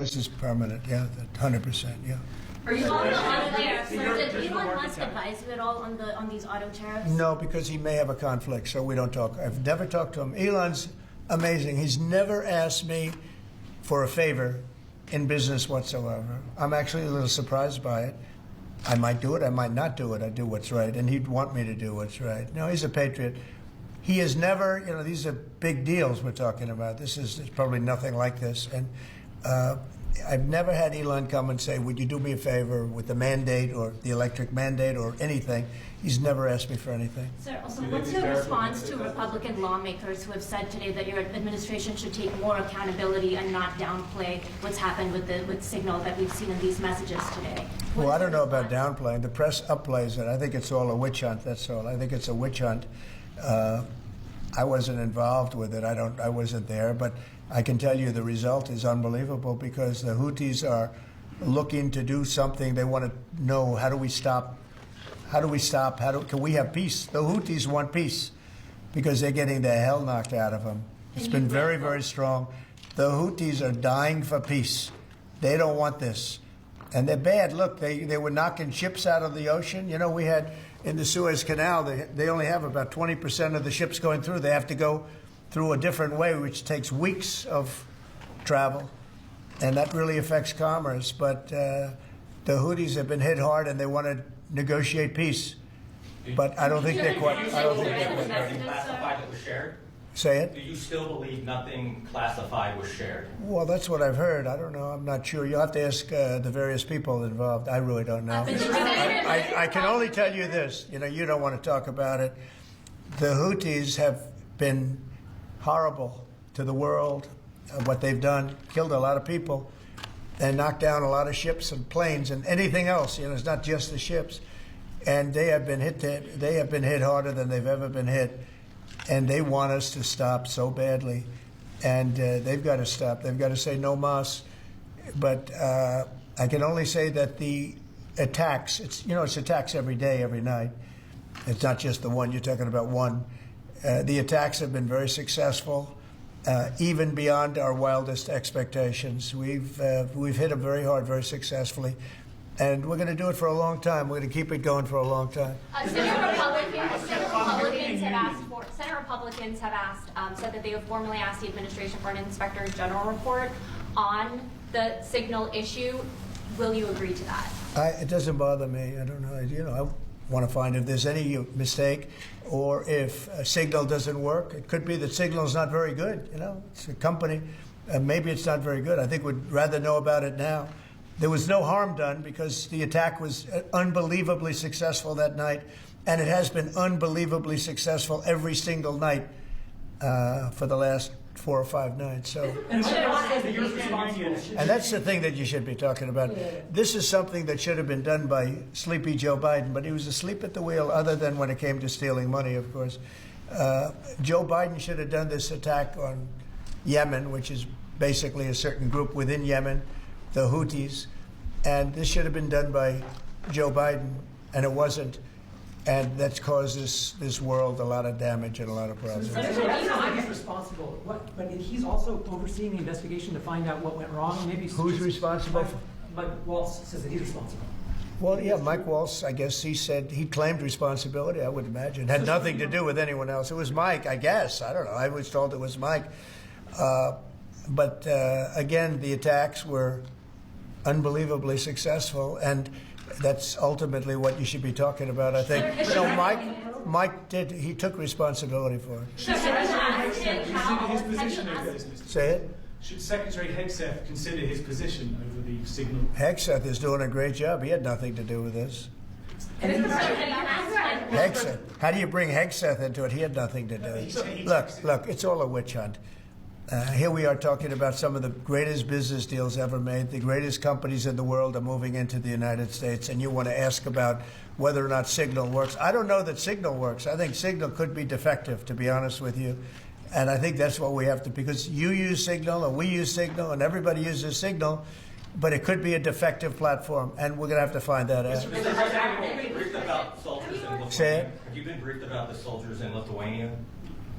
this is permanent. Yeah, 100%. Yeah. Are you on the auto tariffs? Did Elon Musk advise you at all on these auto tariffs? No, because he may have a conflict, so we don't talk. I've never talked to him. Elon's amazing. He's never asked me for a favor in business whatsoever. I'm actually a little surprised by it. I might do it, I might not do it. I do what's right, and he'd want me to do what's right. No, he's a patriot. He has never, these are big deals we're talking about. This is probably nothing like this. And I've never had Elon come and say, would you do me a favor with the mandate or the electric mandate or anything. He's never asked me for anything. Sir, also, what's your response to Republican lawmakers who have said today that your administration should take more accountability and not downplay what's happened with Signal that we've seen in these messages today? Well, I don't know about downplaying. The press upplays it. I think it's all a witch hunt, that's all. I think it's a witch hunt. I wasn't involved with it. I wasn't there, but I can tell you the result is unbelievable because the Houthis are looking to do something. They want to know, how do we stop? Can we have peace? The Houthis want peace because they're getting the hell knocked out of them. It's been very, very strong. The Houthis are dying for peace. They don't want this. And they're bad. Look, they were knocking ships out of the ocean. We had in the Suez Canal, they only have about 20% of the ships going through. They have to go through a different way, which takes weeks of travel. And that really affects commerce. But the Houthis have been hit hard, and they want to negotiate peace. But I don't think they're quite. I don't think they're quite ready. Classified that was shared? Say it? Do you still believe nothing classified was shared? Well, that's what I've heard. I don't know. I'm not sure. You'll have to ask the various people involved. I really don't know. I can only tell you this. You don't want to talk about it. The Houthis have been horrible to the world. What they've done, killed a lot of people, and knocked down a lot of ships and planes and anything else. It's not just the ships. And they have been hit. They have been hit harder than they've ever been hit. And they want us to stop so badly, and they've got to stop. They've got to say no mas. But I can only say that the attacks, it's attacks every day, every night. It's not just the one. You're talking about one. The attacks have been very successful, even beyond our wildest expectations. We've hit them very hard, very successfly. And we're going to do it for a long time. We're going to keep it going for a long time. Senate Republicans have said that they have formally asked the administration for an Inspector General report on the Signal issue. Will you agree to that? It doesn't bother me. I don't know. I want to find if there's any mistake or if Signal doesn't work. It could be that Signal is not very good. It's a company. Maybe it's not very good. I think we'd rather know about it now. There was no harm done because the attack was unbelievably successful that night, and it has been unbelievably successful every single night for the last 4 or 5 nights. So, and that's the thing that you should be talking about. This is something that should have been done by sleepy Joe Biden, but he was asleep at the wheel, other than when it came to stealing money, of course. Joe Biden should have done this attack on Yemen, which is basically a certain group within Yemen, the Houthis, and this should have been done by Joe Biden, and it wasn't, and that's caused this world a lot of damage and a lot of problems. He's responsible, but he's also overseeing the investigation to find out what went wrong. Maybe who's responsible? Mike Waltz says that he's responsible. Well, yeah, Mike Waltz, I guess he claimed responsibility, I would imagine. Had nothing to do with anyone else. It was Mike, I guess. I don't know. I was told it was Mike. But again, the attacks were unbelievably successful, and that's ultimately what you should be talking about, I think. So Mike took responsibility for it. His position over this, Mr. Say it? Should Secretary Hegseth consider his position over the Signal? Hegseth is doing a great job. He had nothing to do with this. Hegseth. How do you bring Hegseth into it? He had nothing to do. Look, it's all a witch hunt. Here we are talking about some of the greatest business deals ever made. The greatest companies in the world are moving into the United States, and you want to ask about whether or not Signal works. I don't know that Signal works. I think Signal could be defective, to be honest with you. And I think that's what we have to, because you use Signal, and we use Signal, and everybody uses Signal, but it could be a defective platform, and we're going to have to find that out. Have you been briefed about soldiers in Lithuania? Say it? Have you been briefed about the soldiers in Lithuania?